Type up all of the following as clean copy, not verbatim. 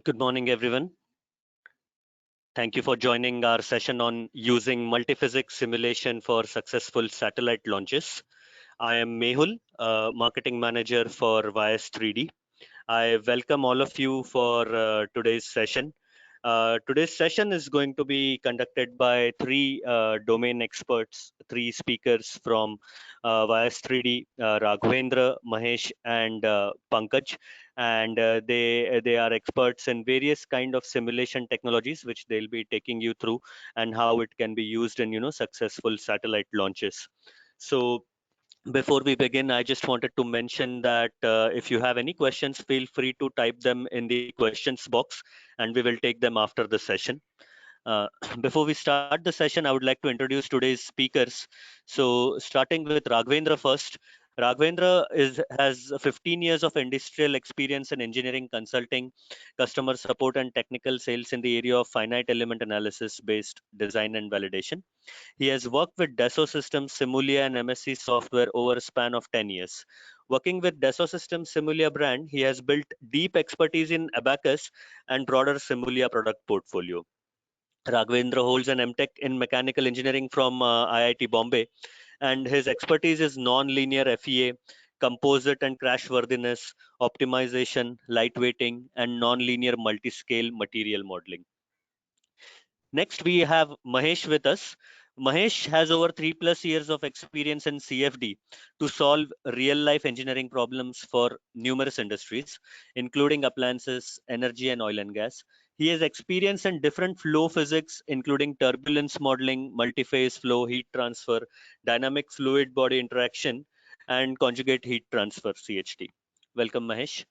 Good morning, everyone. Thank you for joining our session on using multiphysics simulation for successful satellite launches. I am Mehul, Marketing Manager for Vyas 3D. I welcome all of you for today's session. Today's session is going to be conducted by three domain experts, three speakers from Vyas 3D, Raghavendra, Mahesh, and Pankaj. And they are experts in various kind of simulation technologies, which they'll be taking you through and how it can be used in successful satellite launches. So before we begin, I just wanted to mention that if you have any questions, feel free to type them in the questions box and we will take them after the session. Uh, Before we start the session, I would like to introduce today's speakers. So starting with Raghavendra first. Has 15 years of industrial experience in engineering consulting, customer support and technical sales in the area of finite element analysis based design and validation. He has worked with Dassault Systems, Simulia, and MSC Software over a span of 10 years. Working with Dassault Systems Simulia brand, he has built deep expertise in Abacus and broader Simulia product portfolio. Raghavendra holds an MTech in mechanical engineering from IIT Bombay, and his expertise is non-linear FEA, composite and crashworthiness, optimization, lightweighting, and non-linear multi-scale material modeling. Next, we have Mahesh with us. Mahesh has over 3+ years of experience in CFD to solve real life engineering problems for numerous industries, including appliances, energy, and oil and gas. He has experience in different flow physics, including turbulence modeling, multi-phase flow, heat transfer, dynamic fluid body interaction, and conjugate heat transfer, CHT. Welcome, Mahesh.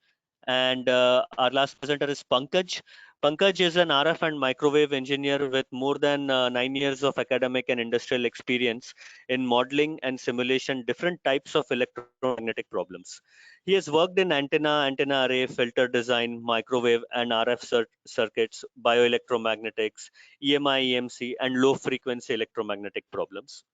And our last presenter is Pankaj. Pankaj is an RF and microwave engineer with more than 9 years of academic and industrial experience in modeling and simulation different types of electromagnetic problems. He has worked in antenna array, filter design, microwave and RF circuits, bioelectromagnetics, EMI, EMC, and low frequency electromagnetic problems.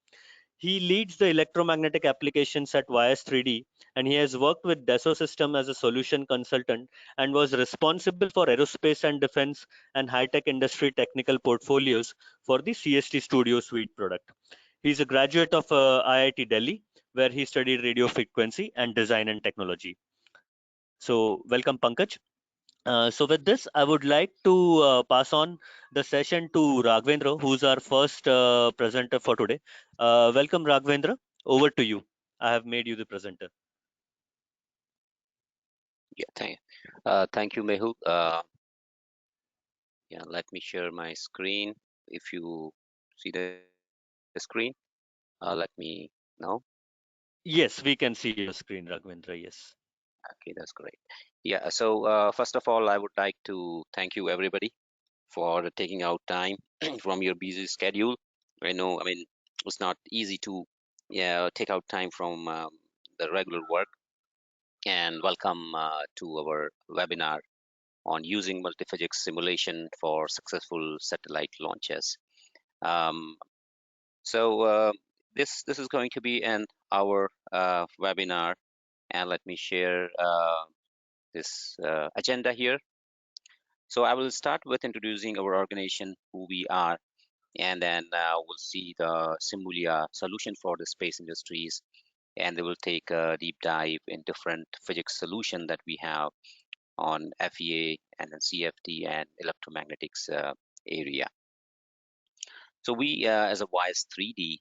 He leads the electromagnetic applications at Vyas 3D, and he has worked with Dassault System as a solution consultant and was responsible for aerospace and defense and high-tech industry technical portfolios for the CST Studio Suite product. He's a graduate of IIT Delhi, where he studied radio frequency and design and technology. So welcome, Pankaj. So with this, I would like to pass on the session to Raghavendra, who's our first presenter for today. Welcome, Raghavendra. Over to you. I have made you the presenter. Yeah, thank you, Mehul. Yeah, let me share my screen. If you see the screen, let me know. Yes, we can see your screen, Raghavendra. Yes. Okay, that's great. Yeah, so first of all, I would like to thank you everybody for taking out time from your busy schedule. I know, I mean, it's not easy to take out time from the regular work, and welcome to our webinar on using multiphysics simulation for successful satellite launches. Um, so this is going to be an hour webinar, and let me share this agenda here. So I will start with introducing our organization, who we are, and then we'll see the Simulia solution for the space industries, and they will take a deep dive in different physics solution that we have on FEA and then CFD and electromagnetics area. So we, as a Vyas 3D,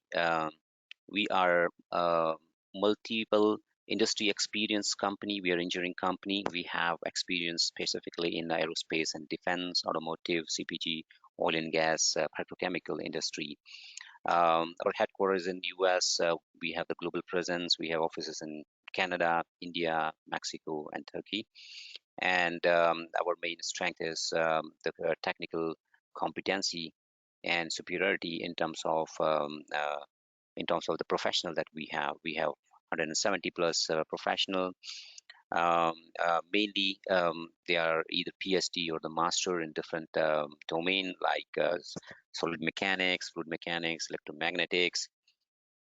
we are a multiple industry experience company. We are engineering company. We have experience specifically in the aerospace and defense, automotive, CPG, oil and gas, petrochemical industry. Our headquarters in the US. We have the global presence. We have offices in Canada, India, Mexico, and Turkey. And our main strength is the technical competency and superiority in terms of the professional that we have. We have 170 plus professional. Mainly, they are either PhD or the master in different domain like solid mechanics, fluid mechanics, electromagnetics,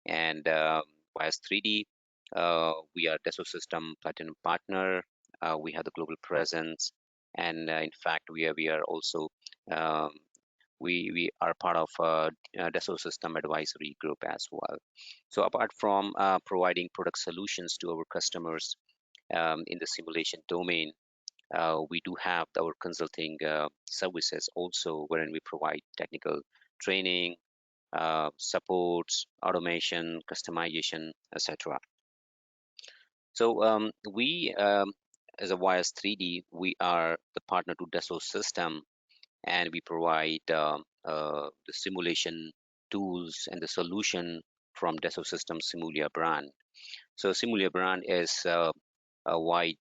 and Vyas 3D. We are Dassault System Platinum Partner. We have the global presence, And in fact, we are also um, we are part of Dassault System Advisory Group as well. So apart from providing product solutions to our customers in the simulation domain, we do have our consulting services also, wherein we provide technical training, supports, automation, customization, etc. So we, as a Wires 3D, we are the partner to Dassault System, and we provide the simulation tools and the solution from Dassault System Simulia brand. So Simulia brand is a wide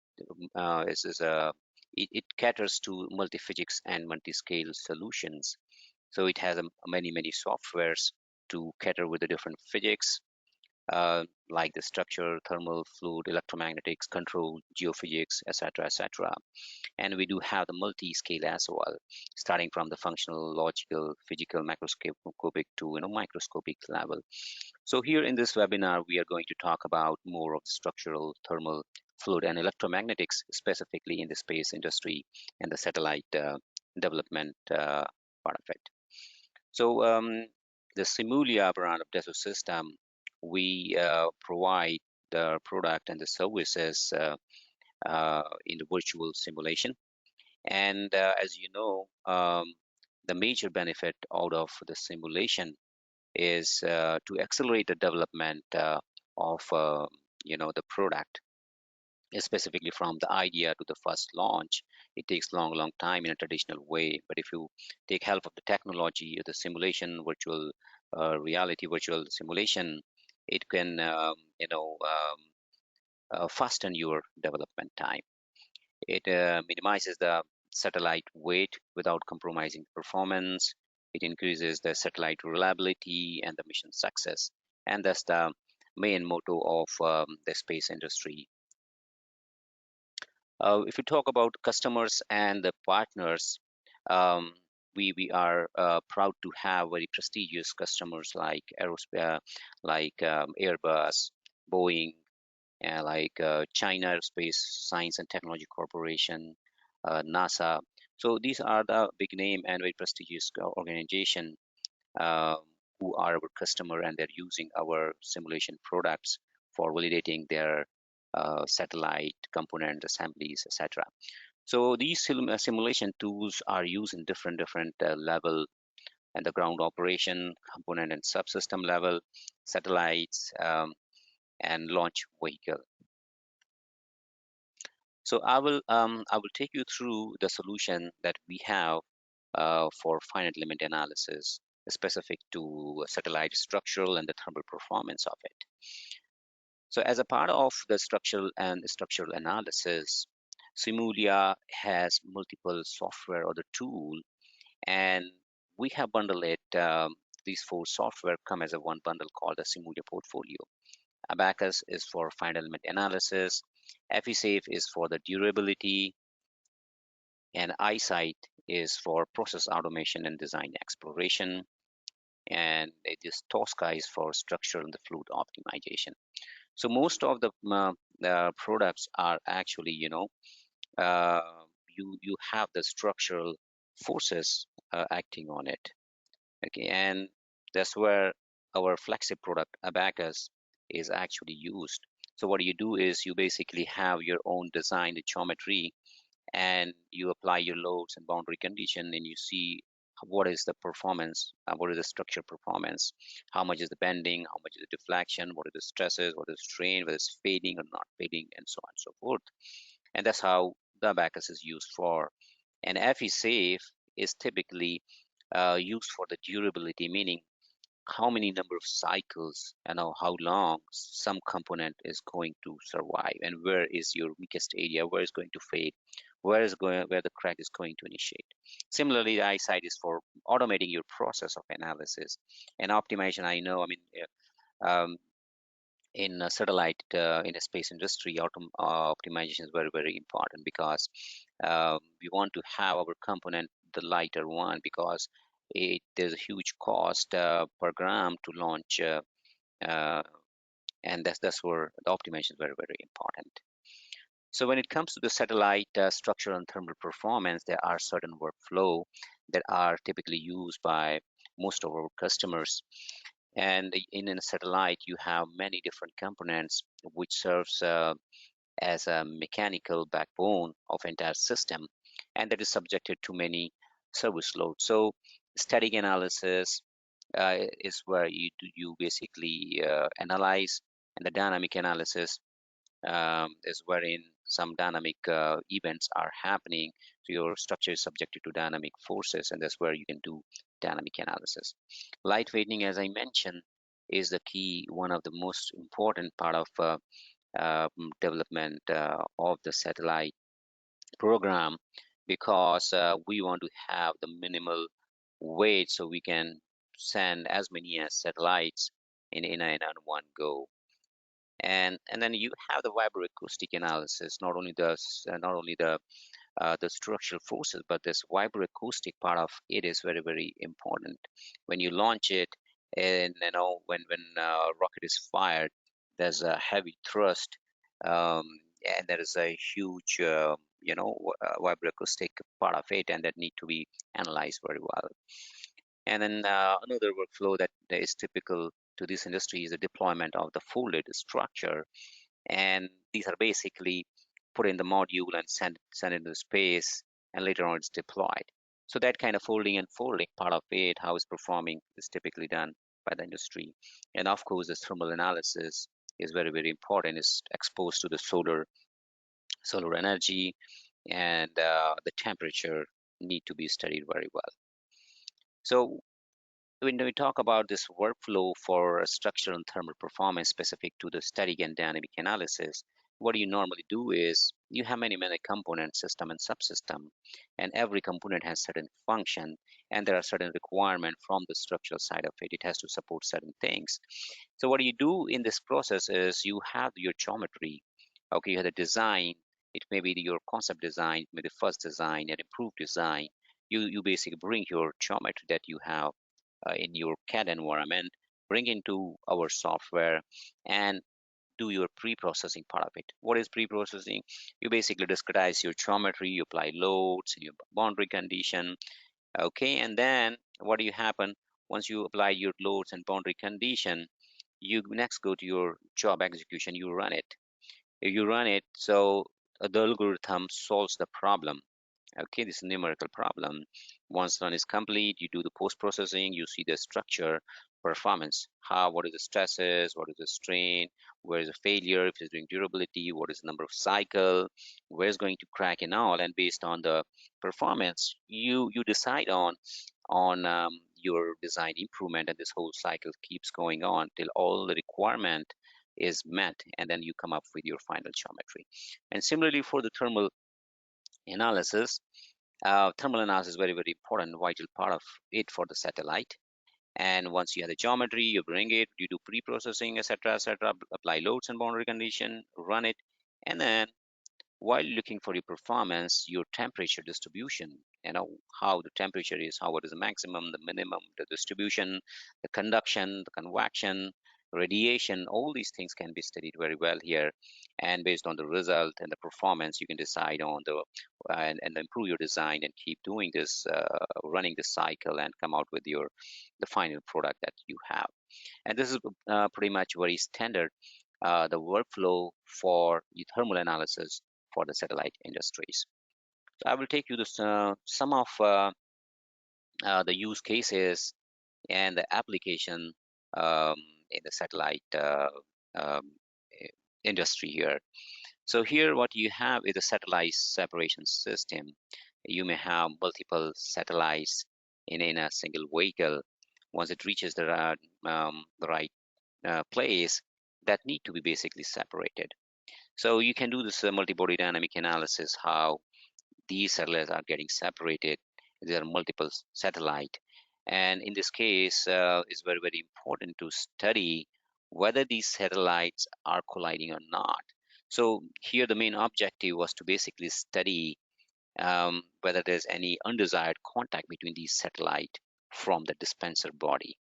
is a it caters to multi-physics and multi-scale solutions. So it has many softwares to cater with the different physics, like the structure, thermal, fluid, electromagnetics, control, geophysics, etc. And we do have the multi-scale as well, starting from the functional, logical, physical, macroscopic to microscopic level. So here in this webinar, we are going to talk about more of structural, thermal, fluid, and electromagnetics, specifically in the space industry and the satellite development part of it. So the Simulia brand of Dassault System, we provide the product and the services in the virtual simulation. And as you know, the major benefit out of the simulation is to accelerate the development of the product, specifically from the idea to the first launch. It takes long time in a traditional way, but if you take help of the technology, the simulation, virtual reality, virtual simulation, it can fasten your development time. It minimizes the satellite weight without compromising performance. It increases the satellite reliability and the mission success. And that's the main motto of the space industry. If we talk about customers and the partners, um, we are proud to have very prestigious customers like aerospace, like Airbus, Boeing, like China Aerospace Science and Technology Corporation, NASA. So these are the big name and very prestigious organization uh, who are our customer, and they're using our simulation products for validating their satellite component assemblies, etc. So these simulation tools are used in different level, and the ground operation, component and subsystem level, satellites, and launch vehicle. So I will take you through the solution that we have for finite element analysis specific to satellite structural and the thermal performance of it. So as a part of the structural analysis, Simulia has multiple software or the tool, and we have bundled it. These four software come as a one bundle called the Simulia portfolio. Abacus is for finite element analysis. EFISAFE is for the durability, and EyeSight is for process automation and design exploration, and it is Tosca is for structure and the fluid optimization. So most of the products are actually, uh, you have the structural forces acting on it. Okay, and that's where our flagship product Abacus is actually used. So what you do is you basically have your own design, the geometry, and you apply your loads and boundary condition, and you see what is the performance, what is the structure performance, how much is the bending, how much is the deflection, what are the stresses, what is strain, whether it's fading or not fading, and so on and so forth. And that's how the abacus is used for. And FE-safe is typically used for the durability, meaning how many number of cycles and how long some component is going to survive, and where is your weakest area, where is going to fade, where the crack is going to initiate. Similarly, the EyeSight is for automating your process of analysis and optimization. I know, I mean, um, in a satellite, in a space industry, optimization is very important, because we want to have our component the lighter one, because there's a huge cost per gram to launch, uh, and that's where the optimization is very important. So when it comes to the satellite structure and thermal performance, there are certain workflow that are typically used by most of our customers. And in a satellite, you have many different components which serves as a mechanical backbone of entire system, and that is subjected to many service loads. So static analysis is where you basically analyze, and the dynamic analysis is wherein some dynamic events are happening. So your structure is subjected to dynamic forces, and that's where you can do dynamic analysis. Lightweighting, as I mentioned, is the key, one of the most important part of development of the satellite program, because we want to have the minimal weight so we can send as many as satellites in one go. And then you have the vibroacoustic analysis, not only the structural forces, but this vibroacoustic part of it is very, very important. When you launch it, and when rocket is fired, there's a heavy thrust, um, and there is a huge vibroacoustic part of it, and that need to be analyzed very well. And then another workflow that is typical to this industry is the deployment of the folded structure, and these are basically put in the module and send into space, and later on it's deployed. So that kind of folding and folding part of it, how it's performing, is typically done by the industry. And of course, this thermal analysis is very, very important. It's exposed to the solar energy, and the temperature need to be studied very well. So when we talk about this workflow for structural and thermal performance specific to the static and dynamic analysis, what you normally do is you have many components, system and subsystem, and every component has certain function, and there are certain requirement from the structural side of it. It has to support certain things. So what you do in this process is you have your geometry. Okay, you have the design. It may be your concept design, maybe the first design and improved design. You basically bring your geometry that you have in your CAD environment, bring into our software, and do your pre-processing part of it. What is pre-processing? You basically discretize your geometry, you apply loads, your boundary condition, okay, and then what do you happen once you apply your loads and boundary condition? You next go to your job execution. You run it. If you run it, so the algorithm solves the problem. Okay, this is a numerical problem. Once run is complete, you do the post-processing, you see the structure, performance, what is the stresses, what is the strain, where is the failure, if it's doing durability, what is the number of cycle, where is going to crack and all, and based on the performance, you decide on your design improvement, and this whole cycle keeps going on till all the requirement is met, and then you come up with your final geometry. And similarly for the analysis, thermal analysis is very, very important, vital part of it for the satellite. And once you have the geometry, you bring it, you do pre-processing, etc., apply loads and boundary condition, run it, and then while looking for your performance, your temperature distribution, how the temperature is, how it is the maximum, the minimum, the distribution, the conduction, the convection, radiation, all these things can be studied very well here. And based on the result and the performance, you can decide on and improve your design and keep doing this, running the cycle, and come out with the final product that you have. And this is pretty much very standard, the workflow for the thermal analysis for the satellite industries. So I will take you to some of the use cases and the application um, in the satellite um, industry here. So here what you have is a satellite separation system. You may have multiple satellites in a single vehicle. Once it reaches the right place, that need to be basically separated. So you can do this multi-body dynamic analysis, how these satellites are getting separated. There are multiple satellite, and in this case, it's very, very important to study whether these satellites are colliding or not. So here the main objective was to basically study whether there's any undesired contact between these satellite from the dispenser body.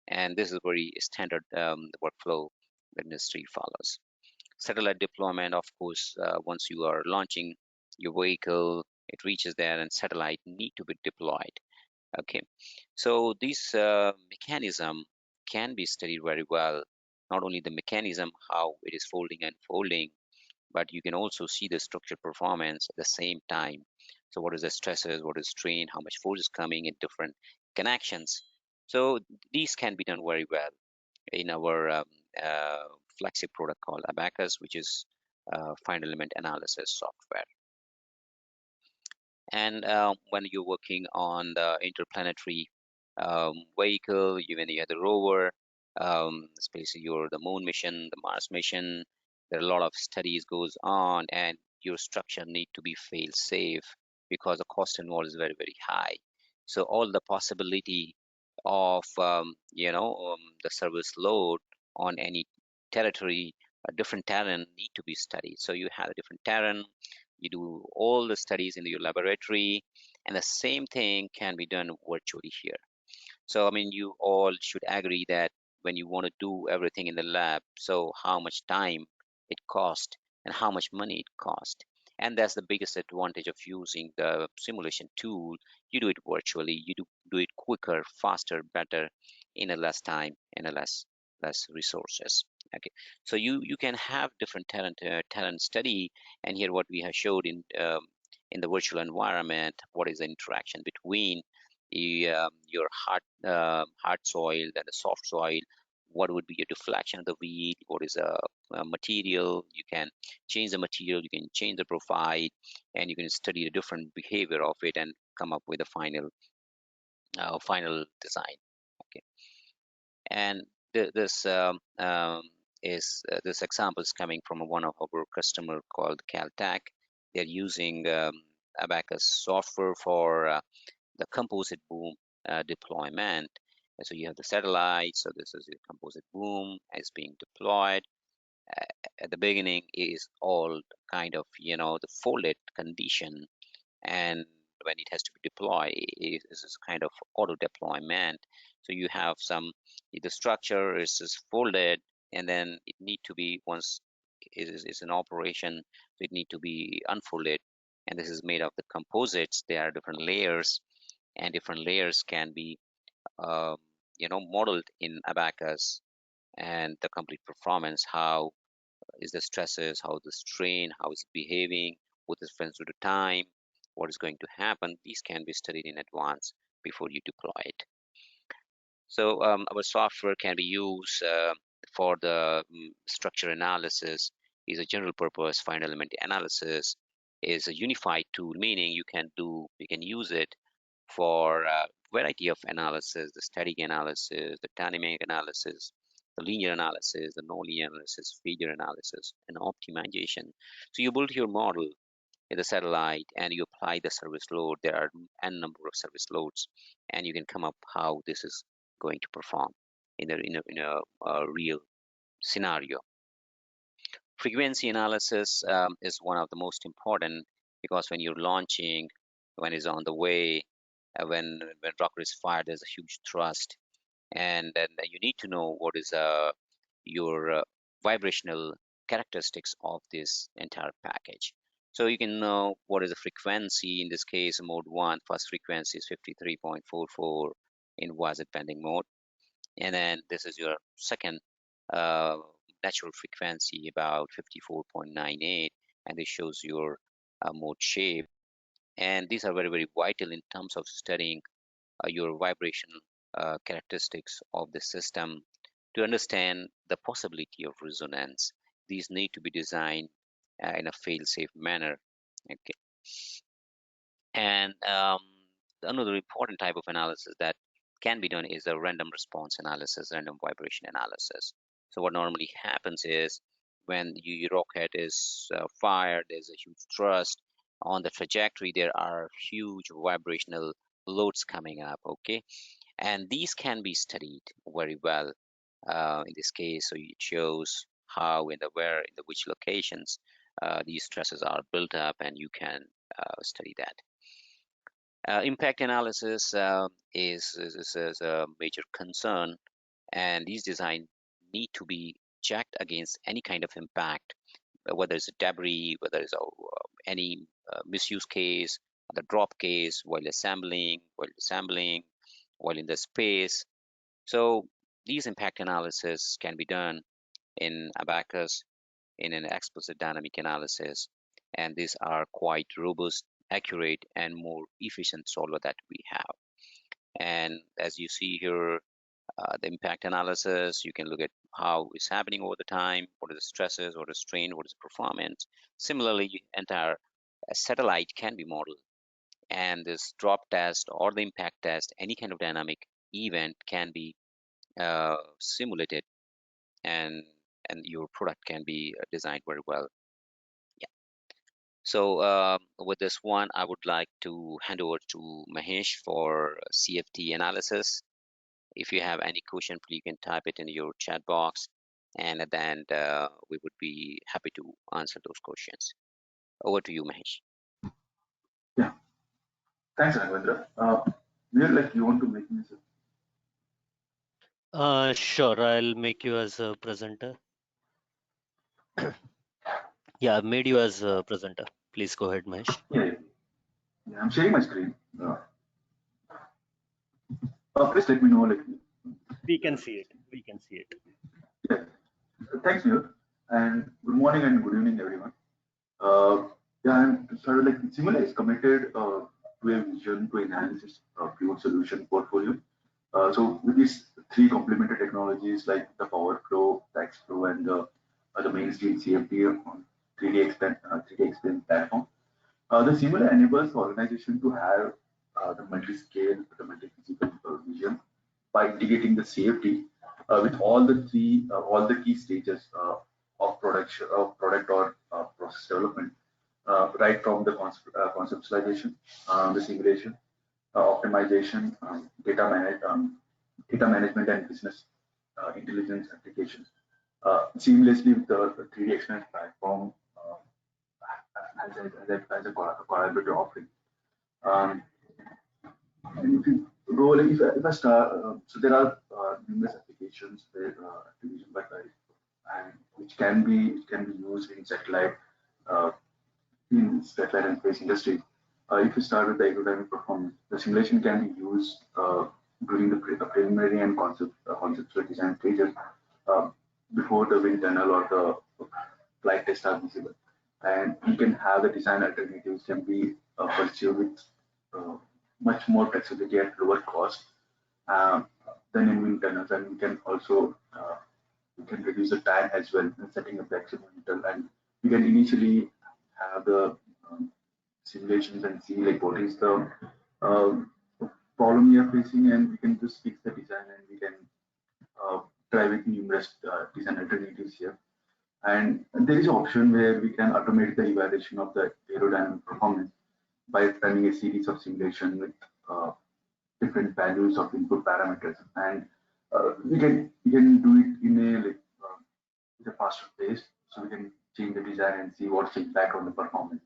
And this is very standard workflow the industry follows. Satellite deployment, of course, once you are launching your vehicle, it reaches there and satellite need to be deployed. Okay, so this mechanism can be studied very well. Not only the mechanism, how it is folding and folding, but you can also see the structural performance at the same time. So what is the stresses, what is strain, how much force is coming in different connections. So these can be done very well in our uh, flagship product called Abacus, which is final element analysis software. And when you're working on the interplanetary vehicle, even you have the rover, especially your the moon mission, the Mars mission, there are a lot of studies goes on, and your structure need to be fail safe because the cost involved is very, very high. So all the possibility of the service load on any territory, a different terrain need to be studied. So you have a different terrain, you do all the studies in your laboratory, and the same thing can be done virtually here. So, I mean, you all should agree that when you want to do everything in the lab, so how much time it cost and how much money it cost. And that's the biggest advantage of using the simulation tool. You do it virtually, you do it quicker, faster, better, in a less time and a less resources. Okay, so you can have different talent study, and here what we have showed in the virtual environment, what is the interaction between your hard soil and the soft soil. What would be your deflection of the weed? What is a material? You can change the material, you can change the profile, and you can study the different behavior of it and come up with a final design. Okay, and this this example is coming from one of our customer called Caltech. They're using Abacus software for the composite boom deployment. And so you have the satellite. So this is the composite boom is being deployed. At the beginning is all kind of the folded condition, and when it has to be deployed, it is kind of auto deployment. So you have the structure is just folded, and then it need to be once it is in operation, so it need to be unfolded. And this is made of the composites. There are different layers, and different layers can be um, modeled in Abacus, and the complete performance, how is the stresses, how the strain, how is it behaving with reference to the time, what is going to happen. These can be studied in advance before you deploy it. So our software can be used for the structure analysis, is a general purpose final element analysis, is a unified tool, meaning you can use it for a variety of analysis, the static analysis, the dynamic analysis, the linear analysis, the nonlinear analysis, failure analysis, and optimization. So you build your model in the satellite and you apply the service load. There are n number of service loads, and you can come up how this is going to perform in a real scenario. Frequency analysis is one of the most important, because when you're launching, when it's on the way, when rocket is fired, there's a huge thrust, and then you need to know what is your vibrational characteristics of this entire package. So you can know what is the frequency. In this case, mode 1, first frequency is 53.44 in voice bending mode, and then this is your second uh, natural frequency, about 54.98, and this shows your mode shape. And these are very, very vital in terms of studying your vibrational characteristics of the system to understand the possibility of resonance. These need to be designed in a fail-safe manner. Okay. And another important type of analysis that can be done is a random response analysis, random vibration analysis. So what normally happens is when your rocket is fired, there's a huge thrust on the trajectory. There are huge vibrational loads coming up. Okay, and these can be studied very well in this case. So it shows how in the where in the which locations these stresses are built up, and you can study that. Impact analysis is a major concern, and these design need to be checked against any kind of impact, whether it's a debris, whether it's any misuse case, the drop case while assembling, while in the space. So these impact analysis can be done in Abacus in an explicit dynamic analysis, and these are quite robust, accurate, and more efficient solver that we have. And as you see here, the impact analysis, you can look at how it's happening over the time, what are the stresses, what is strain, what is the performance. Similarly, entire satellite can be modeled, and this drop test or the impact test, any kind of dynamic event can be simulated, and your product can be designed very well. Yeah. So with this one, I would like to hand over to Mahesh for CFT analysis. If you have any question, please you can type it in your chat box, and at the end, we would be happy to answer those questions. Over to you, Mahesh. Yeah, thanks, Raghavendra. You want to make me Sure, I'll make you as a presenter. Yeah, I've made you as a presenter. Please go ahead, Mahesh. Yeah, I'm sharing my screen. Please let me know. We can see it. We can see it. Yeah. Thanks, Neil, and good morning and good evening, everyone. Yeah, and so Simula is committed to a vision to enhance its pure solution portfolio. So with these three complementary technologies like the power flow, the X flow, and the mainstream CFD on 3D Explain platform, the Simula enables the organization to have the multi-scale, the multi-physical vision by integrating the CFD with all the key stages of production, of product or process development, right from the conceptualization, the simulation, optimization, data management, and business intelligence applications seamlessly with the 3D Express platform as a collaborative offering. Um, and if you go, if I start, so there are numerous applications where activation by type, and which can be used uh, in satellite and space industry. If you start with the aerodynamic performance, the simulation can be used during the preliminary and conceptual design stages uh, before the wind tunnel or the flight test are visible. And you can have the design alternatives can be pursued with uh, much more flexibility at lower cost um, than in wind tunnels. And we can reduce the time as well in setting up the experimental, and we can initially have the um, simulations and see what is the uh, problem we are facing, and we can just fix the design, and we can uh, try with numerous design alternatives here. And there is an option where we can automate the evaluation of the aerodynamic performance by running a series of simulation with uh, different values of input parameters, and we can do it in a with a faster pace, so we can change the design and see what's the impact on the performance.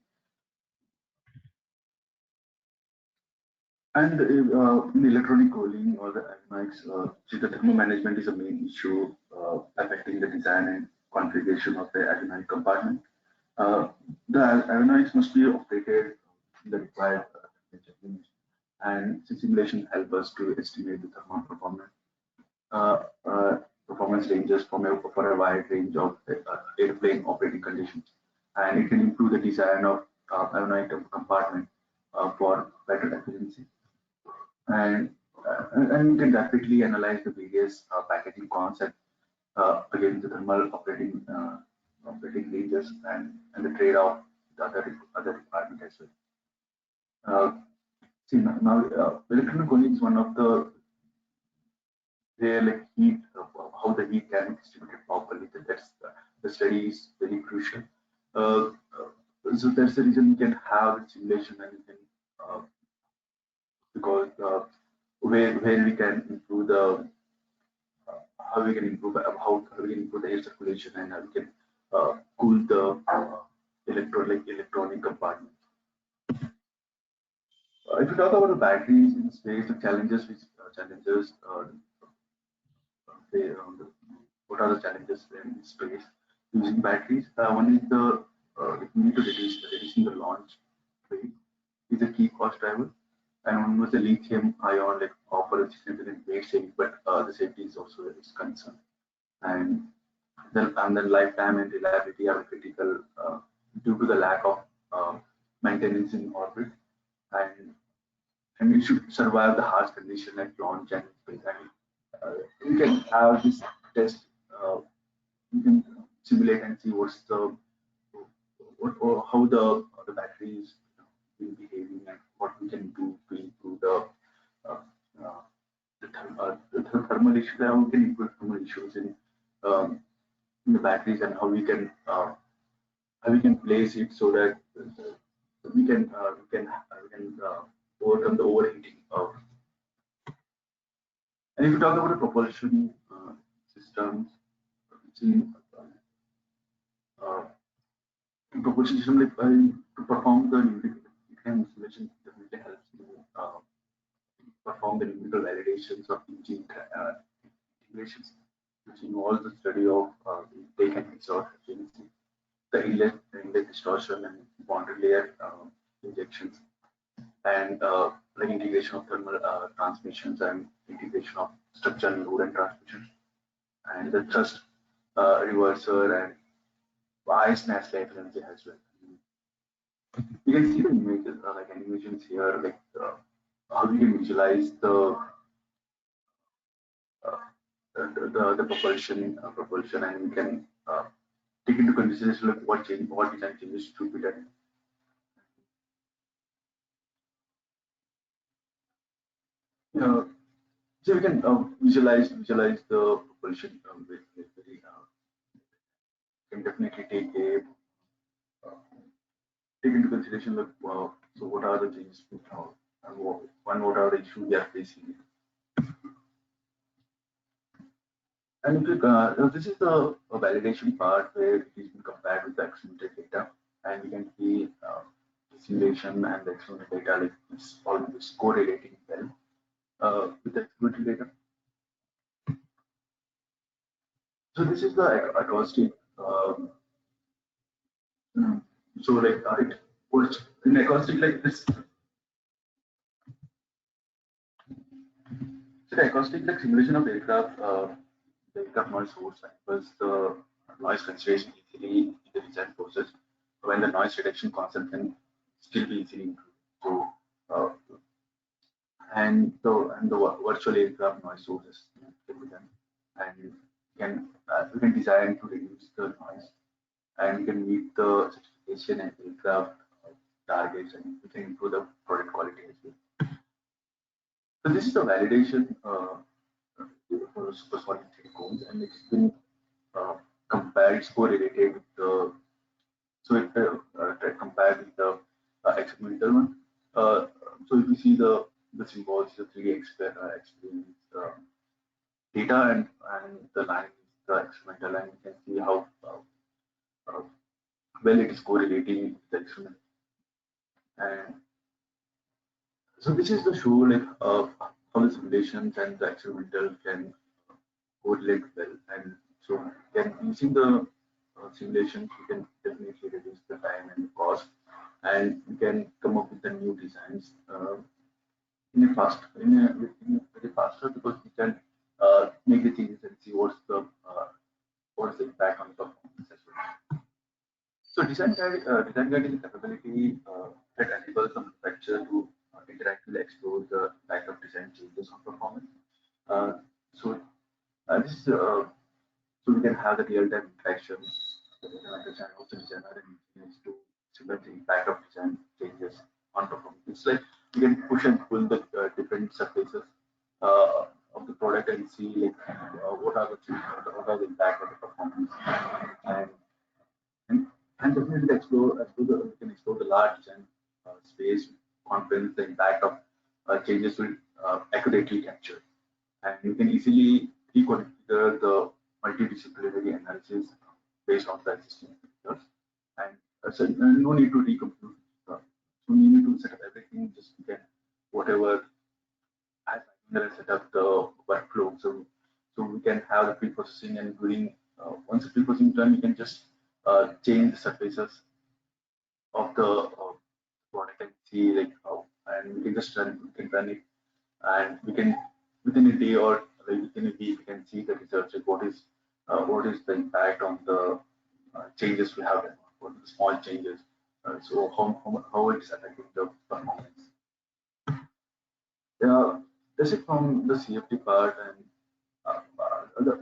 And in electronic cooling or the avionics, see the thermal management is a main issue affecting the design and configuration of the avionic compartment. Uh, the avionics must be operated in the required temperature range, and simulation help us to estimate the thermal uh, uh, performance ranges for a wide range of airplane operating conditions, and it can improve the design of avionic compartment for better efficiency. And and we can rapidly analyze the various packaging concepts against the thermal operating ranges, and the trade-off with other requirements as well. See now, electronic cooling is one of the where heat, how the heat can be distributed properly. That's the study is very crucial. Uh, so that's the reason we can have simulation, and we can because where we can improve the how we can improve how we can improve the air circulation, and how we can cool the electronic compartment. If you talk about the batteries in space, the challenges which challenges they, what are the challenges in this space using batteries. One is the we need to reducing the launch rate is a key cost driver, and one was the lithium ion like offer a significant weight saving, but the safety is also a concern. And the lifetime and reliability are critical due to the lack of maintenance in orbit, and and it should survive the harsh condition at launch and space. And you can have this test, you can simulate and see what's the or how the battery is behaving and what we can do to improve uh, uh, the thermal issue. How we can improve thermal issues um, in the batteries, and how we can place it so that we can overcome the overheating of. And if you talk about the propulsion systems, see, uh, propulsion system like to perform the numerical installation definitely helps to perform the numerical validations of engine integrations, which involves the study of intake and exhaust efficiency, the inlet distortion and boundary layer injections, and like integration of thermal transmissions and integration of structural load and transmission, and the thrust reverser and bias mass latency as well. You can see the images, like animations here, like how you can visualize uh, the propulsion, and you can take into consideration like what design changes should be done. Uh, so we can visualize the propulsion very, can definitely uh, take into consideration like so what are the changes and what are the issues we are facing. And if you, this is the validation part where it is been compared with the experimental data, and we can see the simulation and the experimental data like it's always correlating well with the experimental data. So this is the acoustic. So like it was in acoustic like this. So the acoustic like simulation of aircraft, the aircraft noise source was the noise consideration easily in the design process when the noise reduction concept can still be easily improved. So uh, and the virtual aircraft noise sources can be done, and we can design to reduce the noise, and we can meet the certification and aircraft targets, and we can improve the product quality as well. So this is the validation for supersonic codes, and it's been uh, compared, it's correlated with the so it compared with the experimental one. Uh, so if you see the symbols, the three experience data, and the line is the experimental, and you can see how uh, well it is correlating with the experiment. And so this is the show like how the simulations and the experimental can correlate well. And so then using the simulations, you can definitely reduce the time and the cost, and you can come up with the new designs in a very faster, because we can make the changes and see what's the impact on the performance as well. So design guide is a capability that enables the manufacturer to interactively explore the impact of design changes on performance. Uh, so this is so we can have the real-time interaction with the design, also designer and engineers to simulate the impact of design changes on performance. It's like we can push and pull the different surfaces of the product and see like what are the changes, what are the impact of the performance, and and, and definitely we can explore the large design space confidence the impact of changes will accurately capture, and you can easily reconfigure the multidisciplinary analysis based on the existing features. And so no need to recompute. So you need to set up everything. Just you can whatever as I set up the workflow. So we can have have the pre-processing, and during once the pre-processing is done, you can just change the surfaces of the product and see like how, and we can just run it, and we can within a day or like within a week we can see the results, like what is the impact on the changes we have done, what are the small changes, so how it's affecting the performance. Yeah, that's it from the CFD part, and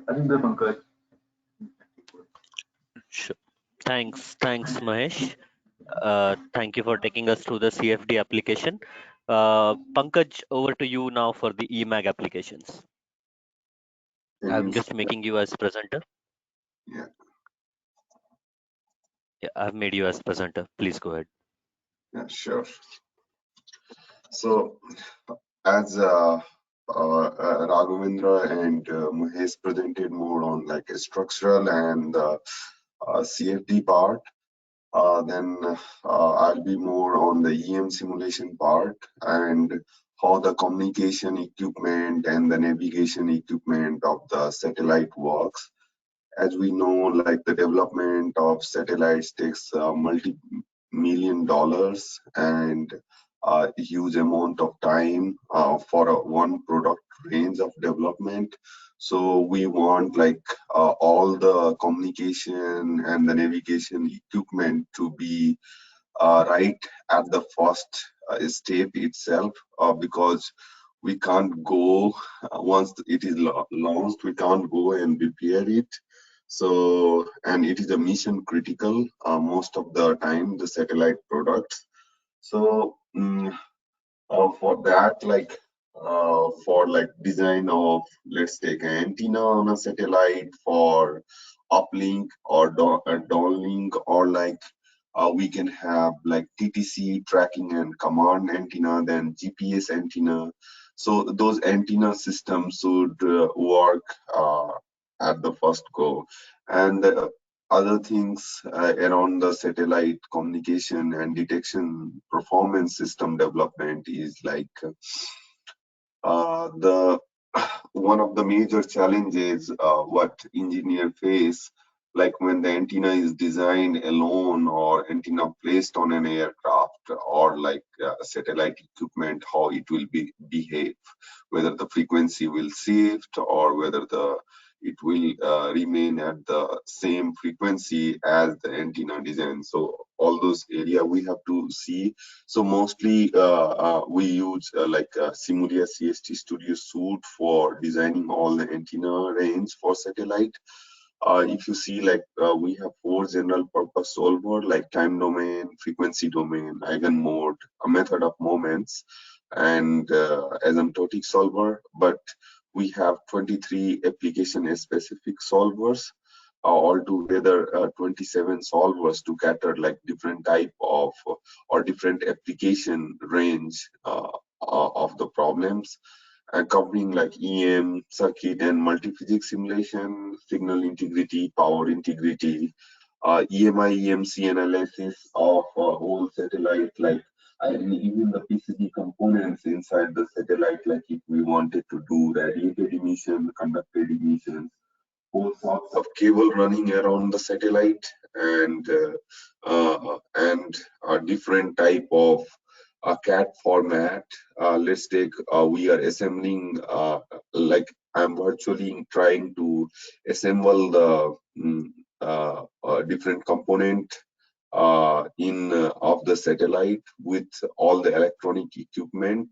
I think the Pankaj. Sure. Thanks, Mahesh. Thank you for taking us through the CFD application. Pankaj, over to you now for the EMAG applications. Thank I'm you. just making you as presenter. Yeah, Yeah, I've made you as presenter. Please go ahead. yeah, sure. So, as Raghavendra and Mahesh presented more on like a structural and CFD part, then I'll be more on the EM simulation part and how the communication equipment and the navigation equipment of the satellite works. As we know, like the development of satellites takes multi-million dollars and a huge amount of time for one product range of development. So we want like all the communication and the navigation equipment to be right at the first step itself, because we can't go once it is launched, we can't go and repair it. So, and it is a mission critical most of the time, the satellite products. So, for that, like for like design of, let's take an antenna on a satellite for uplink or downlink, or like we can have like TTC tracking and command antenna, then GPS antenna. So those antenna systems should work at the first go. And other things around the satellite communication and detection performance system development is like the one of the major challenges what engineers face, like when the antenna is designed alone or antenna placed on an aircraft or like satellite equipment, how it will behave, whether the frequency will shift or whether it will remain at the same frequency as the antenna design. So all those area we have to see. So mostly we use Simulia CST Studio Suite for designing all the antenna range for satellite. If you see, like we have 4 general purpose solver, like time domain, frequency domain, eigen mode, a method of moments, and asymptotic solver. But we have 23 application specific solvers, altogether 27 solvers to cater like different type of or different application range of the problems, covering like EM, circuit and multi-physics simulation, signal integrity, power integrity, EMI, EMC analysis of whole satellite, like and even the PCB components inside the satellite, like if we wanted to do radiated emission, conducted emission, whole sorts of cable running around the satellite, and a different type of CAD format. Let's take we are assembling like I'm virtually trying to assemble the different component in of the satellite with all the electronic equipment.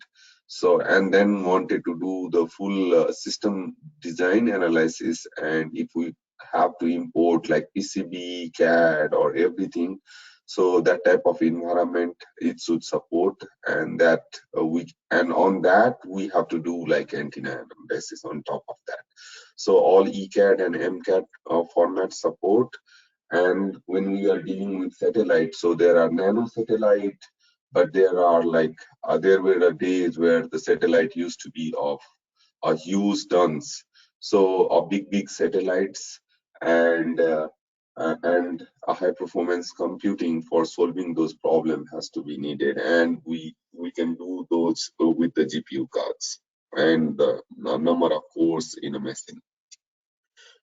So, and then wanted to do the full system design analysis, and if we have to import like PCB, CAD or everything, so that type of environment it should support, and that and on that we have to do like antenna analysis on top of that. So all ECAD and MCAD format support. And when we are dealing with satellite, so there are nano satellite, but there are like there were days where the satellite used to be of a huge tons, so big satellites, and a high performance computing for solving those problems has to be needed, and we can do those with the GPU cards and the number of cores in a machine.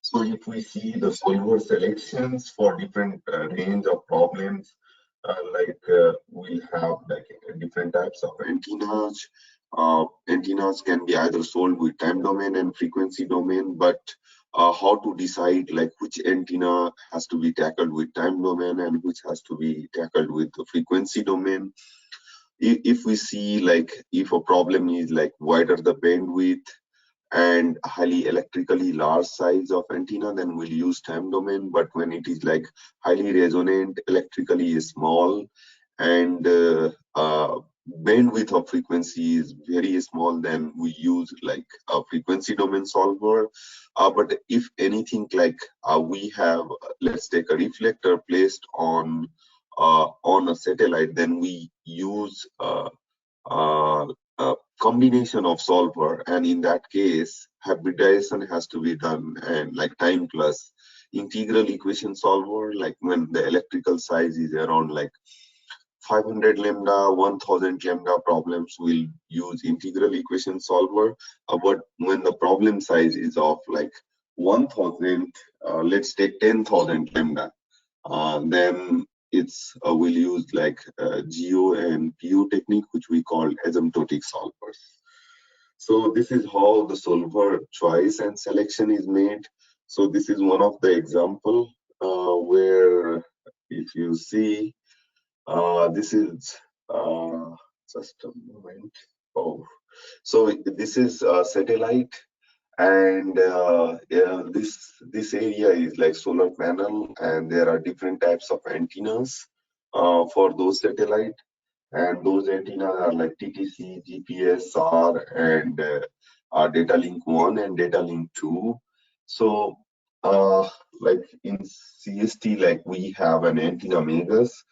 So if we see the solver selections for different range of problems, we'll have like different types of antennas. Antennas can be either solved with time domain and frequency domain, but how to decide like which antenna has to be tackled with time domain and which has to be tackled with the frequency domain. If we see like if a problem is like wider the bandwidth and highly electrically large size of antenna, then we'll use time domain. But when it is like highly resonant, electrically small, and bandwidth of frequency is very small, then we use like a frequency domain solver. But if anything like we have, let's take a reflector placed on a satellite, then we use uh, a combination of solver, and in that case hybridization has to be done, and like time plus integral equation solver, like when the electrical size is around like 500 lambda, 1000 lambda problems will use integral equation solver. But when the problem size is of like 1000, let's take 10,000 lambda, then it's we'll use like GO and PO technique, which we call asymptotic solvers. So this is how the solver choice and selection is made. So this is one of the example where if you see this is just a moment. Oh, so this is a satellite, and this area is like solar panel, and there are different types of antennas for those satellite, and those antennas are like TTC, GPS, SAR, and data link 1 and data link 2. So like in CST, like we have an antenna megas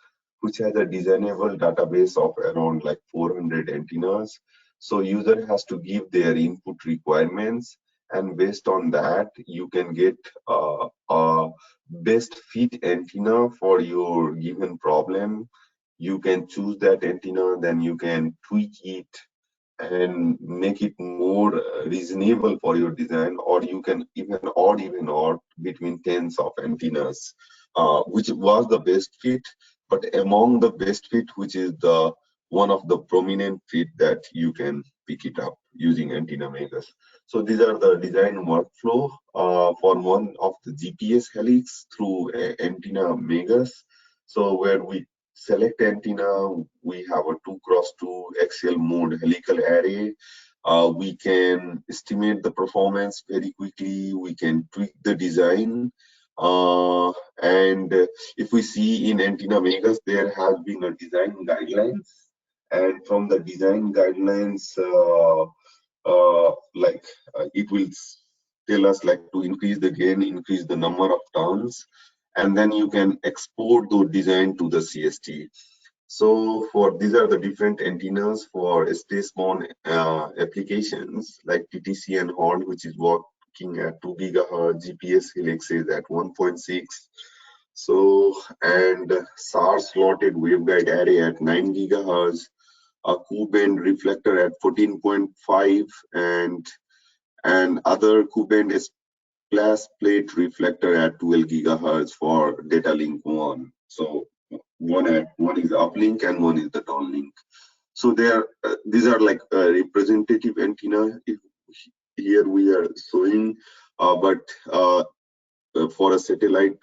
which has a designable database of around like 400 antennas. So user has to give their input requirements, and based on that you can get a best fit antenna for your given problem. You can choose that antenna, then you can tweak it and make it more reasonable for your design, or you can even odd between tens of antennas, which was the best fit. But among the best fit, which is the one of the prominent fit that you can pick it up using antenna makers. So these are the design workflow for one of the GPS helix through antenna makers. So where we select antenna, we have a 2x2 axial mode helical array. We can estimate the performance very quickly. We can tweak the design. And if we see in antenna makers, there has been a design guidelines. And from the design guidelines, it will tell us like to increase the gain, increase the number of turns, and then you can export those design to the CST. So for these are the different antennas for space-bound applications like TTC and Horn, which is working at 2 gigahertz, GPS Helix is at 1.6. So, and SAR slotted waveguide array at 9 gigahertz, a Q-band reflector at 14.5, and other Q-band splash plate reflector at 12 gigahertz for data link 1. So one is uplink and one is the downlink. So these are like representative antenna. Here we are showing, but for a satellite,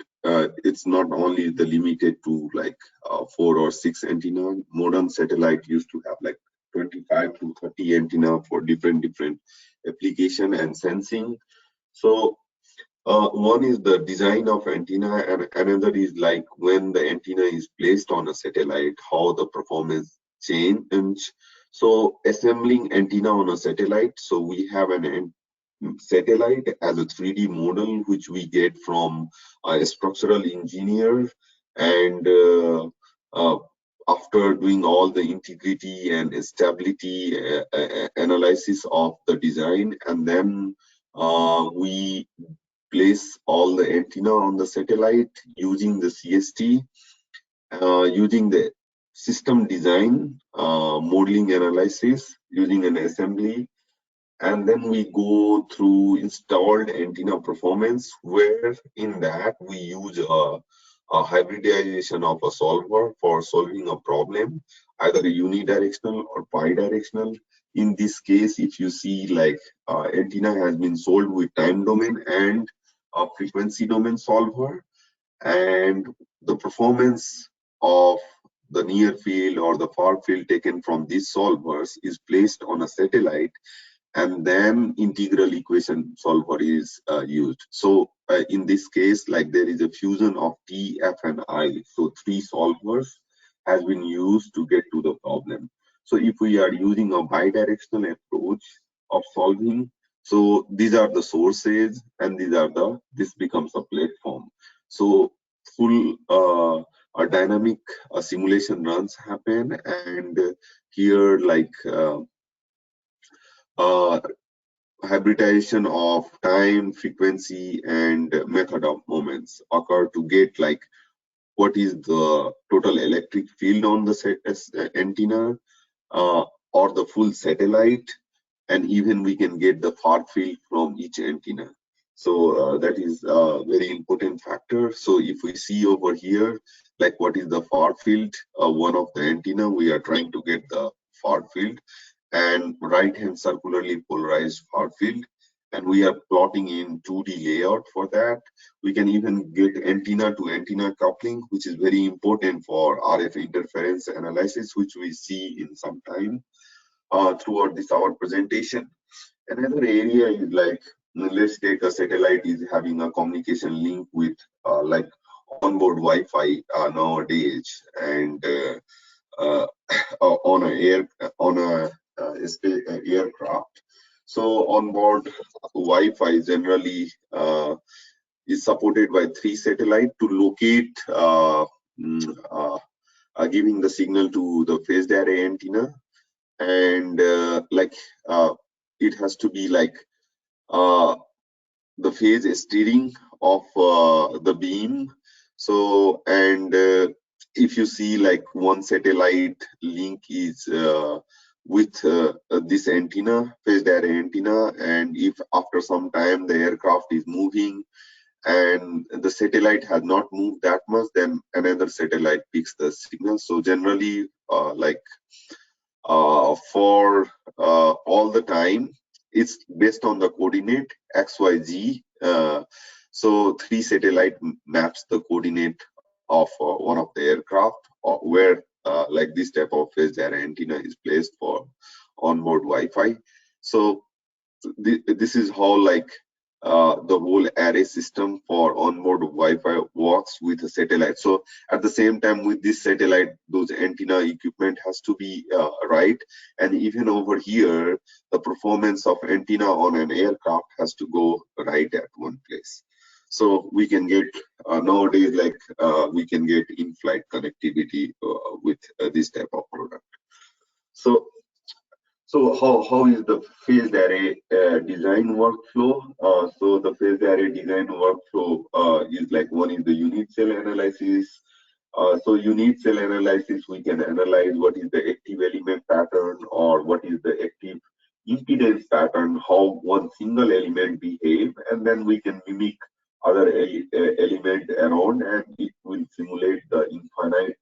it's not only the limited to like 4 or 6 antenna. Modern satellite used to have like 25 to 30 antenna for different application and sensing. So one is the design of antenna, and another is like when the antenna is placed on a satellite, how the performance change. So assembling antenna on a satellite. So we have an satellite as a 3D model, which we get from a structural engineer, and after doing all the integrity and stability analysis of the design, and then we place all the antenna on the satellite using the CST, using the system design, modeling analysis, using an assembly, And then we go through installed antenna performance, where in that we use a hybridization of a solver for solving a problem, either unidirectional or bidirectional. In this case, if you see, like, antenna has been solved with time domain and a frequency domain solver, and the performance of the near field or the far field taken from these solvers is placed on a satellite, and then integral equation solver is used. So in this case, like, there is a fusion of T, F, and I. So 3 solvers has been used to get to the problem. So if we are using a bidirectional approach of solving, so these are the sources and this becomes a platform. So full a dynamic simulation runs happen, and here, like, uh, hybridization of time, frequency, and method of moments occur to get, like, what is the total electric field on the antenna, uh, or the full satellite, and even we can get the far field from each antenna. So that is a very important factor. So if we see over here, like, what is the far field, one of the antenna, we are trying to get the far field, and right hand circularly polarized far field, and we are plotting in 2D layout for that. We can even get antenna to antenna coupling, which is very important for RF interference analysis, which we see in some time throughout this our presentation. Another area is, like, let's take a satellite is having a communication link with like onboard Wi-Fi nowadays, and uh, on a aircraft. So onboard Wi-Fi generally is supported by 3 satellites to locate, giving the signal to the phased array antenna, and like, it has to be like the phase steering of the beam. So, and if you see, like, one satellite link is with this antenna, phased array antenna, and if after some time the aircraft is moving and the satellite has not moved that much, then another satellite picks the signal. So generally, like, for all the time, it's based on the coordinate XYZ. So 3 satellite maps the coordinate of one of the aircraft, where like this type of phased array antenna is placed for onboard Wi-Fi. So this is how, like, the whole array system for onboard Wi-Fi works with a satellite. So at the same time, with this satellite, those antenna equipment has to be right, and even over here, the performance of antenna on an aircraft has to go right at one place. So we can get nowadays, like, we can get in-flight connectivity with this type of product. So how is the phased array design workflow? So the phased array design workflow is, like, one is the unit cell analysis. So unit cell analysis, we can analyze what is the active element pattern or what is the active impedance pattern, how one single element behave, and then we can mimic other element around, and it will simulate the infinite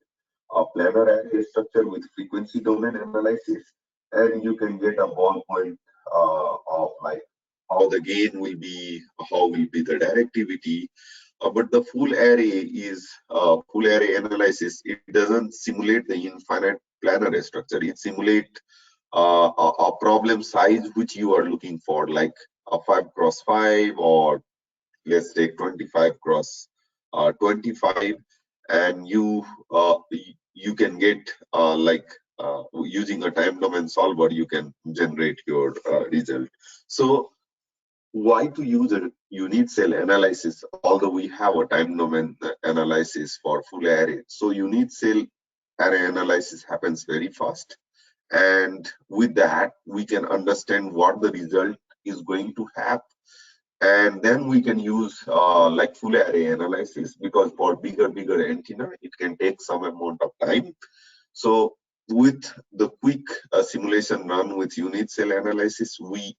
planar array structure with frequency domain analysis, and you can get a ballpoint of, like, how the gain will be, how will be the directivity. But the full array is full array analysis. It doesn't simulate the infinite planar structure. It simulates a problem size which you are looking for, like a 5x5, or let's take 25 cross 25, and you can get like, using a time domain solver, you can generate your result. So why to use a unit cell analysis, although we have a time domain analysis for full array? So unit cell array analysis happens very fast, and with that we can understand what the result is going to have, and then we can use like full array analysis, because for bigger antenna it can take some amount of time. So with the quick simulation run with unit cell analysis, we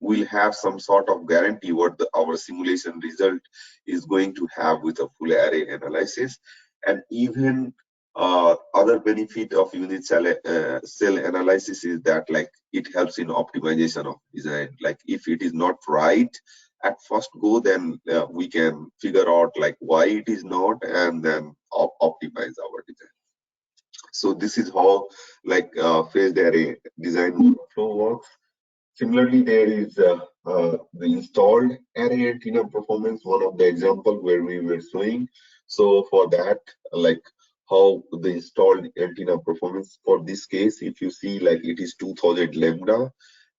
will have some sort of guarantee what our simulation result is going to have with a full array analysis. And even other benefit of unit cell analysis is that like it helps in optimization of design. Like if it is not right at first go, then we can figure out like why it is not, and then optimize our design. So this is how like phased array design workflow works. Similarly, there is the installed array antenna performance, one of the example where we were showing. So for that, like how the installed antenna performance for this case, if you see like it is 2000 lambda,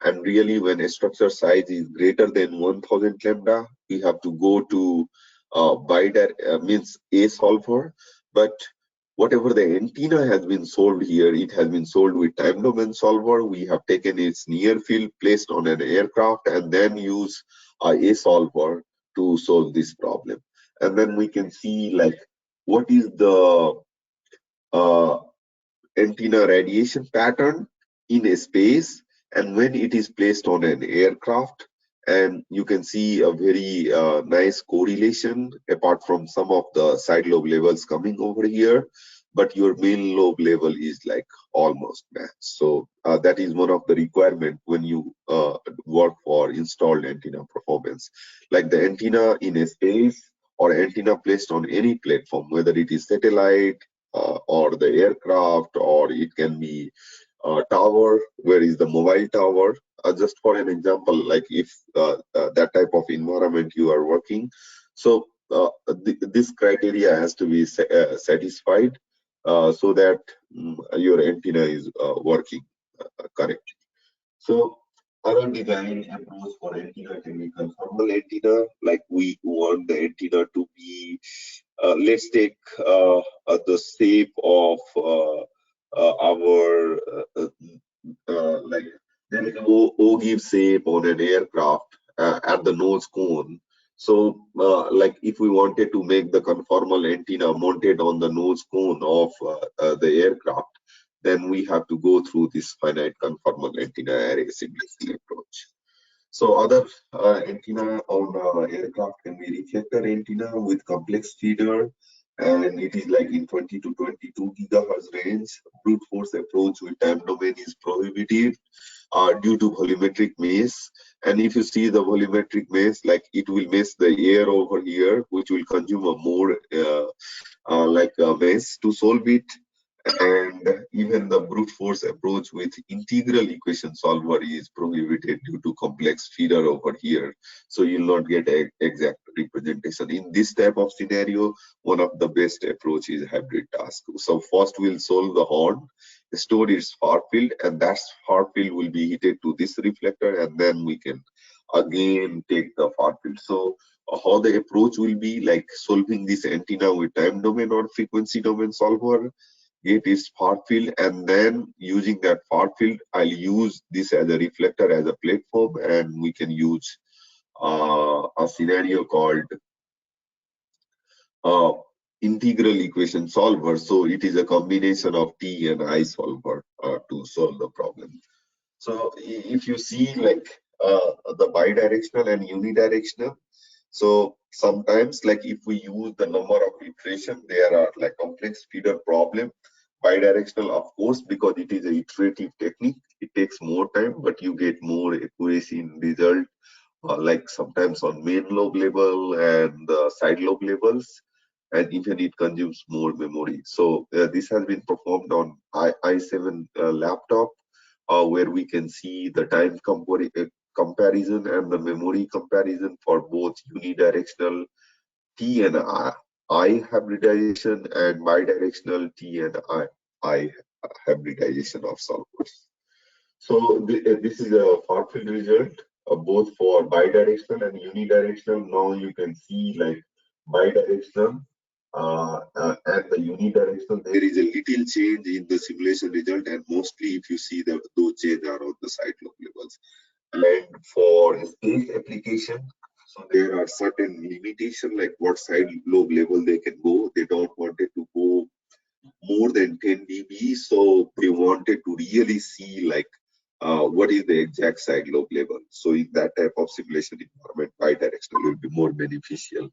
and really when a structure size is greater than 1000 lambda, we have to go to means a solver. But whatever the antenna has been solved here, it has been solved with time domain solver. We have taken its near field, placed on an aircraft, and then use a solver to solve this problem. And then we can see like what is the uh, antenna radiation pattern in a space and when it is placed on an aircraft. And you can see a very nice correlation apart from some of the side lobe levels coming over here, but your main lobe level is like almost matched. So that is one of the requirement when you work for installed antenna performance. Like the antenna in a space or antenna placed on any platform, whether it is satellite, or the aircraft, or it can be a tower, where is the mobile tower. Just for an example, like if that type of environment you are working, so this criteria has to be satisfied so that your antenna is working correctly. So other design approach for antenna can be conformal antenna, like we want the antenna to be, let's take the shape of our like there is an ogive shape on an aircraft at the nose cone. So like if we wanted to make the conformal antenna mounted on the nose cone of the aircraft, then we have to go through this finite conformal antenna array simulation approach. So other antenna on aircraft can be reflector antenna with complex feeder, and it is like in 20 to 22 gigahertz range. Brute force approach with time domain is prohibited due to volumetric mass. And if you see the volumetric mass, like it will mass the air over here, which will consume a more mass to solve it. And even the brute force approach with integral equation solver is prohibited due to complex feeder over here. So you'll not get exact representation. In this type of scenario, one of the best approach is hybrid task. So first we'll solve the horn, store its far field, and that far field will be heated to this reflector, and then we can again take the far field. So how the approach will be like solving this antenna with time domain or frequency domain solver, get its far field, and then using that far field, I'll use this as a reflector as a platform, and we can use a scenario called uh, integral equation solver. So it is a combination of T and I solver to solve the problem. So if you see like the bidirectional and unidirectional, so sometimes like if we use the number of iteration, there are like complex feeder problem. Bidirectional, of course, because it is a iterative technique, it takes more time, but you get more accuracy in result, like sometimes on main lobe level and side lobe levels, and even it consumes more memory. So this has been performed on i7 laptop, where we can see the time comparison and the memory comparison for both unidirectional T and I hybridization and bidirectional T and I hybridization of solvers. So this is a far field result both for bidirectional and unidirectional. Now you can see like bidirectional and the unidirectional, there is a little change in the simulation result, and mostly if you see those changes are on the side lobe levels. And for space application, so there are certain limitations like what side lobe level they can go. They don't want it to go more than 10 dB, so we wanted to really see like what is the exact side lobe level. So in that type of simulation environment, bidirectional will be more beneficial.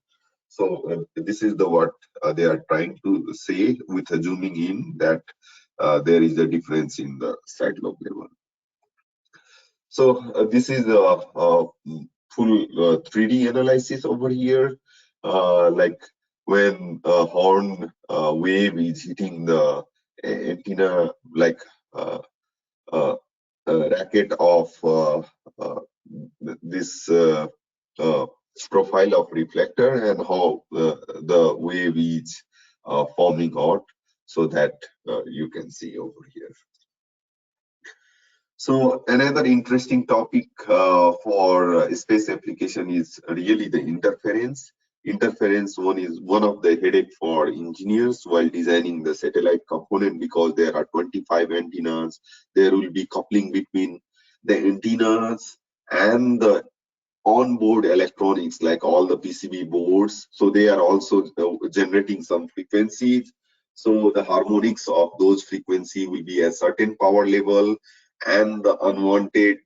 So this is the what they are trying to say with zooming in, that there is a difference in the side lobe level. So this is a full 3D analysis over here. Like when a horn wave is hitting the antenna, like a racket of this profile of reflector, and how the wave is forming out, so that you can see over here. So another interesting topic for space application is really the interference. Interference is one of the headache for engineers while designing the satellite component, because there are 25 antennas. There will be coupling between the antennas and the onboard electronics, like all the PCB boards. So they are also generating some frequencies. So the harmonics of those frequency will be a certain power level, and the unwanted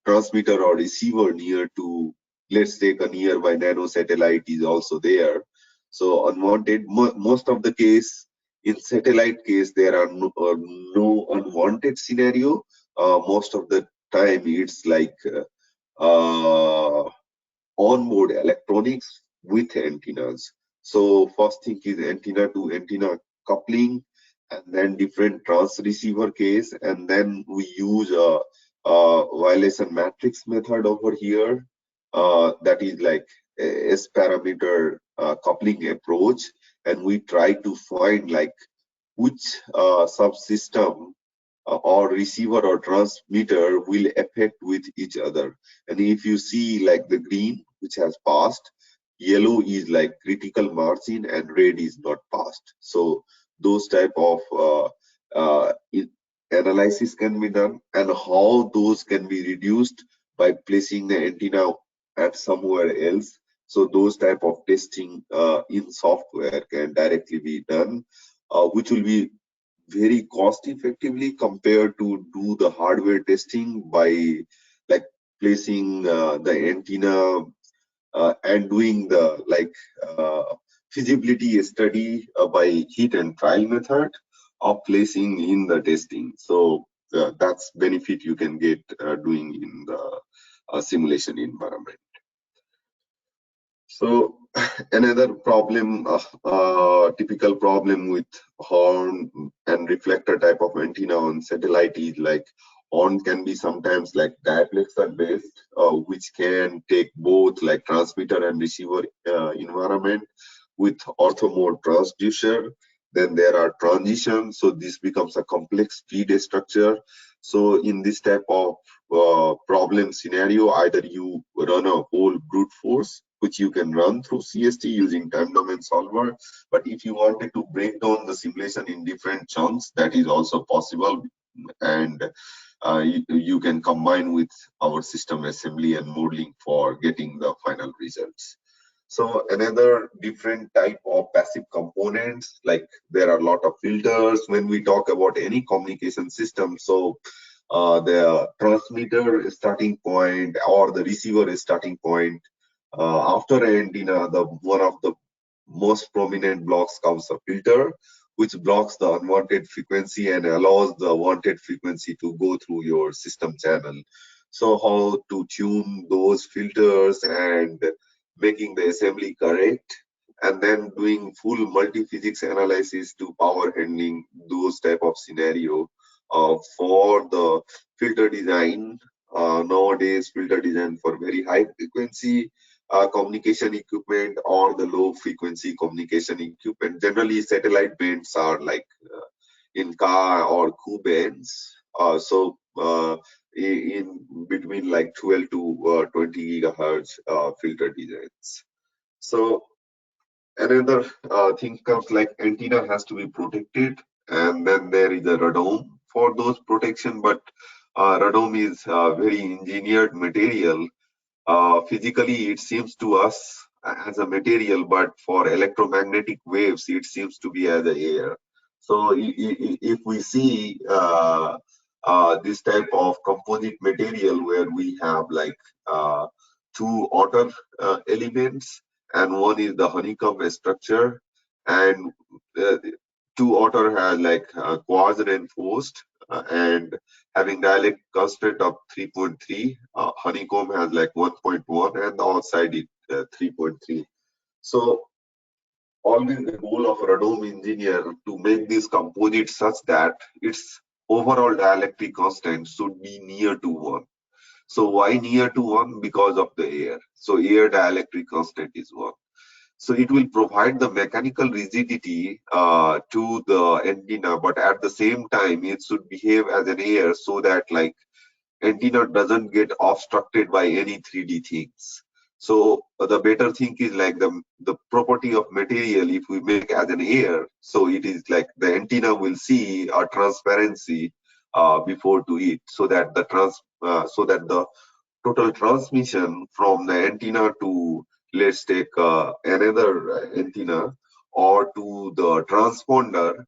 transmitter or receiver near to, let's take a nearby nano satellite, is also there. So unwanted, most of the case in satellite case, there are no unwanted scenario. Most of the time it's like onboard electronics with antennas. So first thing is antenna to antenna coupling, and then different trans receiver case, and then we use a violation matrix method over here. That is like S parameter coupling approach, and we try to find like which subsystem or receiver or transmitter will affect with each other. And if you see like the green, which has passed, yellow is like critical margin, and red is not passed. So those type of analysis can be done, and how those can be reduced by placing the antenna at somewhere else. So those type of testing in software can directly be done, which will be very cost effectively compared to do the hardware testing by like placing the antenna and doing the like feasibility study by hit and trial method of placing in the testing. So that's benefit you can get doing in the simulation environment. So another problem, typical problem with horn and reflector type of antenna on satellite is like horn can be sometimes like diplexer based, which can take both like transmitter and receiver environment with orthomode transducer. Then there are transitions, so this becomes a complex feed structure. So in this type of problem scenario, either you run a whole brute force, which you can run through CST using time domain solver. But if you wanted to break down the simulation in different chunks, that is also possible. And you can combine with our system assembly and modeling for getting the final results. So another different type of passive components, like there are a lot of filters when we talk about any communication system. So the transmitter starting point or the receiver starting point, after antenna, the one of the most prominent blocks comes a filter, which blocks the unwanted frequency and allows the wanted frequency to go through your system channel. So how to tune those filters and making the assembly correct, and then doing full multi-physics analysis to power handling those type of scenario for the filter design. Nowadays, filter design for very high frequency communication equipment or the low frequency communication equipment. Generally, satellite bands are like in car or Ku bands. In between like 12 to 20 gigahertz filter designs. So another thing comes like antenna has to be protected, and then there is a radome for those protection. But radome is very engineered material. Physically, it seems to us as a material, but for electromagnetic waves, it seems to be as a air. So if we see this type of composite material where we have like two outer elements, and one is the honeycomb structure, and uh, two outer has like quartz reinforced and having dielectric constant of 3.3. Honeycomb has like 1.1, and the outside is 3.3. So always the goal of a radome engineer to make this composite such that its overall dielectric constant should be near to 1. So why near to 1? Because of the air. So air dielectric constant is 1. So it will provide the mechanical rigidity to the antenna, but at the same time, it should behave as an air so that like antenna doesn't get obstructed by any 3D things. So the better thing is like the property of material, if we make as an air, so it is like the antenna will see a transparency before to it, so that the total transmission from the antenna to, let's take another antenna, or to the transponder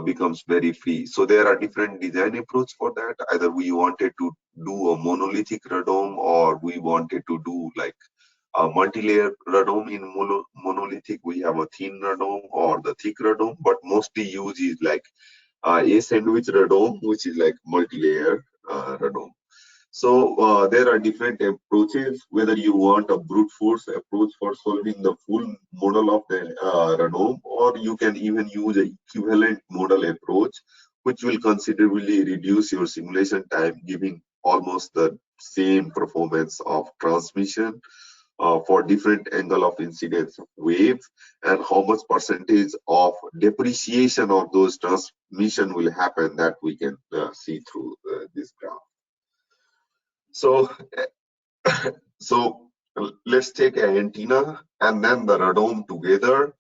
becomes very free. So there are different design approach for that. Either we wanted to do a monolithic radome, or we wanted to do like a multi-layer radome. In monolithic we have a thin radome or the thick radome, but mostly used is like a sandwich radome, which is like multi-layer radome. So there are different approaches, whether you want a brute force approach for solving the full model of the radome, or you can even use an equivalent model approach, which will considerably reduce your simulation time, giving almost the same performance of transmission for different angle of incidence of waves, and how much percentage of depreciation of those transmission will happen, that we can see through this graph. So let's take an antenna and then the radome together,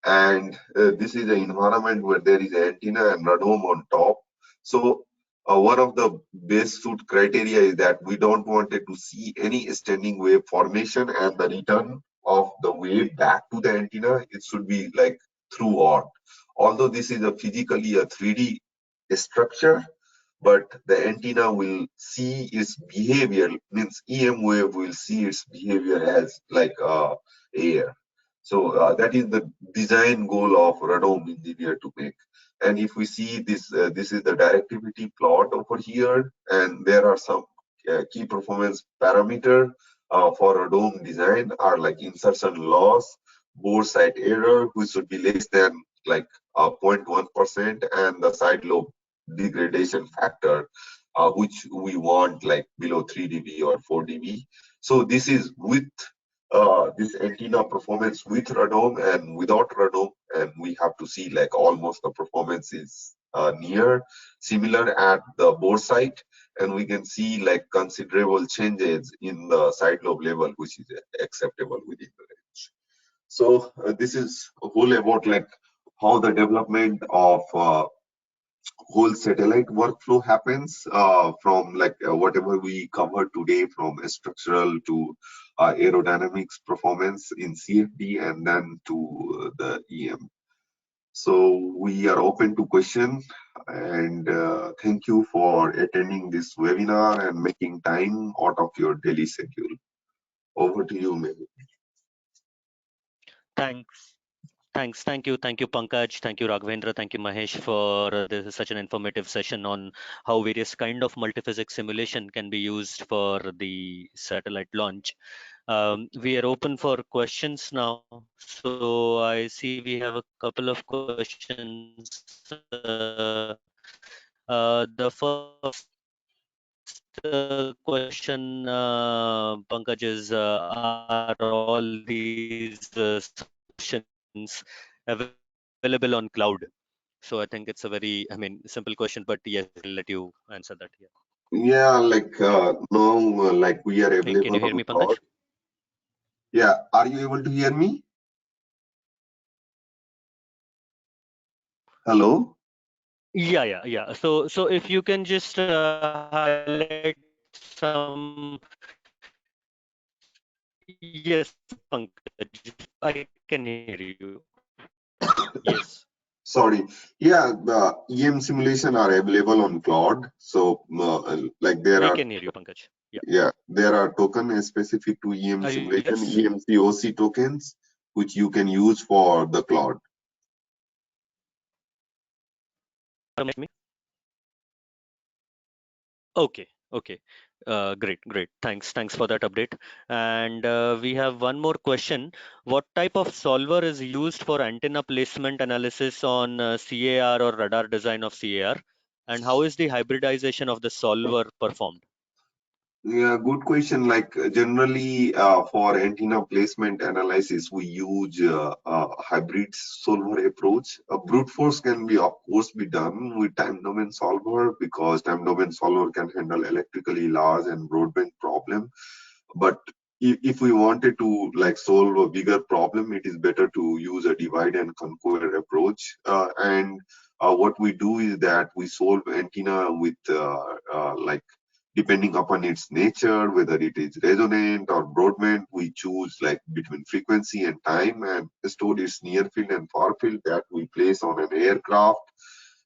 and this is an environment where there is an antenna and radome on top. So one of the base suit criteria is that we don't want it to see any standing wave formation, and the return of the wave back to the antenna, it should be like throughout. Although this is a physically a 3D structure, but the antenna will see its behavior, means EM wave will see its behavior as like air. So that is the design goal of radome engineer to make. And if we see this, this is the directivity plot over here, and there are some key performance parameter for radome design are like insertion loss, bore side error, which should be less than like 0.1%, and the side lobe degradation factor, which we want like below 3 dB or 4 dB. So this is with this antenna performance with radome and without radome, and we have to see like almost the performance is near similar at the bore site, and we can see like considerable changes in the side lobe level, which is acceptable within the range. So this is whole about like how the development of whole satellite workflow happens, from like whatever we covered today, from structural to aerodynamics performance in CFD, and then to the EM. So we are open to question, and thank you for attending this webinar and making time out of your daily schedule. Over to you, Mehu. Thanks. Thank you, Pankaj. Thank you, Raghavendra. Thank you, Mahesh, for this is such an informative session on how various kind of multiphysics simulation can be used for the satellite launch. We are open for questions now. So I see we have a couple of questions. The first question, Pankaj, is are all these solutions available on cloud? So I think it's a very, simple question, but yes, I'll let you answer that here. Yeah, like now, like we are Can you available hear on me, cloud. Pankaj? Yeah, are you able to hear me? Hello? Yeah. So if you can just highlight some Yes, Pankaj, I can hear you. Yes, Sorry. Yeah, the EM simulation are available on Cloud. So, like there we are, can hear you, Pankaj. Yeah. yeah, there are tokens specific to EM simulation, Yes, EMCOC tokens, which you can use for the Cloud. me. Okay, okay. Great. Thanks for that update. And we have one more question. What type of solver is used for antenna placement analysis on CAR or radar design of CAR? And how is the hybridization of the solver performed? Yeah, good question. Like generally for antenna placement analysis, we use hybrid solver approach. Brute force can be, of course, be done with time domain solver because time domain solver can handle electrically large and broadband problem. But if we wanted to like solve a bigger problem, it is better to use a divide and conquer approach. And what we do is that we solve antenna with like depending upon its nature, whether it is resonant or broadband, we choose like between frequency and time and store its near field and far field that we place on an aircraft.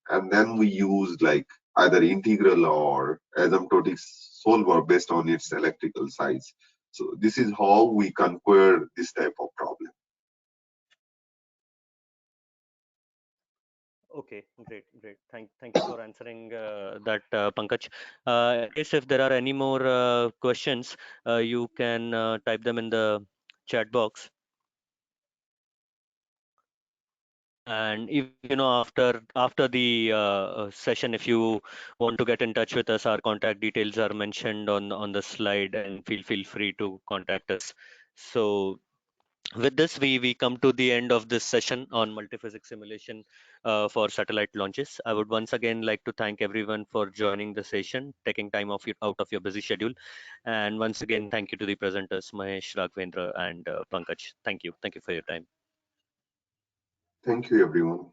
And then we use like either integral or asymptotic solver based on its electrical size. So this is how we conquer this type of problem. Okay, great. Thank you for answering that, Pankaj. In case if there are any more questions, you can type them in the chat box. And if after the session, if you want to get in touch with us, our contact details are mentioned on the slide, and feel free to contact us. So with this, we come to the end of this session on multiphysics simulation for satellite launches. I would once again like to thank everyone for joining the session, taking time out of your busy schedule. And once again, thank you to the presenters, Mahesh, Raghavendra, and Pankaj. Thank you for your time. Thank you, everyone.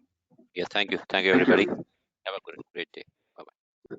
Yeah, thank you. Thank you, Thank you, everybody. everyone. Have a great day. Bye.